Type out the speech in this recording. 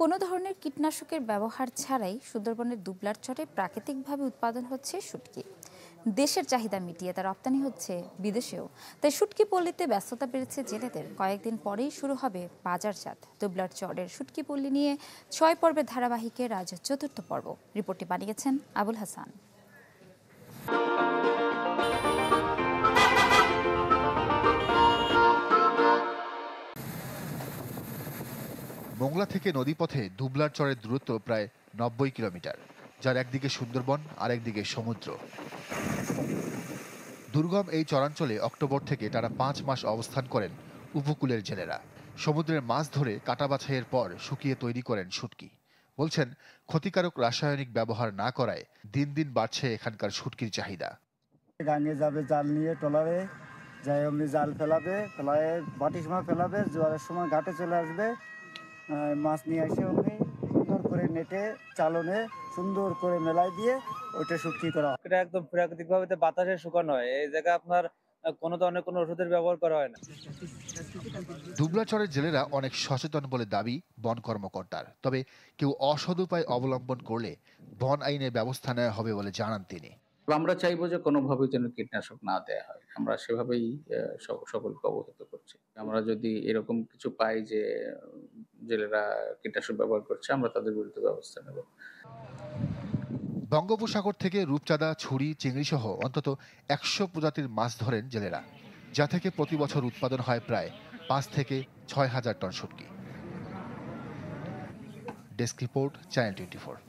কোনো ধরনের কীটনাশকের ব্যবহার ছাড়াই সুন্দরবনের দুবলার চরে প্রাকৃতিকভাবে উৎপাদন হচ্ছে শুটকি। দেশের চাহিদা মিটিয়ে তা রপ্তানি হচ্ছে বিদেশেও। তাই শুটকি পল্লীতে ব্যস্ততা বেড়েছে জেলেদের। কয়েকদিন পরেই শুরু হবে বাজারজাত। দুবলার চরের শুটকি পল্লী নিয়ে 6 পর্বের ধারাবাহিকের আজ 4র্থ পর্ব। রিপোর্টটি বানিয়েছেন আবুল হাসান। মোংলা থেকে নদীপথে দুবলার চরের দূরত্ব প্রায় 90 কিলোমিটার, যার একদিকে সুন্দরবন আর একদিকে সমুদ্র। দুর্গম এই চরাঞ্চলে অক্টোবর থেকে টানা 5 মাস অবস্থান করেন উপকূলের জেলেরা। সমুদ্রের মাছ ধরে কাটা বাছাইয়ের পর শুকিয়ে তৈরি করেন শুটকি। বলছেন, ক্ষতিকারক রাসায়নিক ব্যবহার না করায় দিন দিন বাড়ছে এখানকার শুটকির চাহিদা। গাঙে যাবে জাল নিয়ে ট্রলারে, যাই অমনি জাল ফেলাবে, ফেলায় বাটির সময় ফেলাবে, জোয়ারের সময় ঘাটে চলে আসবে, মাছ নিয়ে এসে অমনি সুন্দর করে নেটে চালনে সুন্দর করে মেলাই দিয়ে ওইটা শুটকি করা হয়। এটা একদম প্রাকৃতিকভাবে বাতাসে শুকানো হয়। এই জায়গায় আপনার কোনো ধরনের কোনো ওষুধের ব্যবহার করা হয় না। দুবলা চরের জেলেরা অনেক সচেতন বলে দাবি বন কর্মকর্তার। তবে কেউ অসৎ উপায় অবলম্বন করলে বন আইনে ব্যবস্থা নেওয়া হবে বলে জানান তিনি। আমরা চাইবো যে কোনোভাবেই যেন কীটনাশক না দেয়া হয়। আমরা সেভাবেই সকলকে অবহিত করছি। আমরা যদি এরকম কিছু পাই যে জেলেরা কীটনাশক ব্যবহার করছে, আমরা তাদের বিরুদ্ধে ব্যবস্থা নেব। বঙ্গোপসাগর থেকে রূপচাঁদা, ছুরি, চিংড়ি সহ অন্তত 100 প্রজাতির মাছ ধরেন জেলেরা, যা থেকে প্রতি বছর উৎপাদন হয় প্রায় 5 থেকে 6 হাজার টন শুটকি। Desk report, channel 24।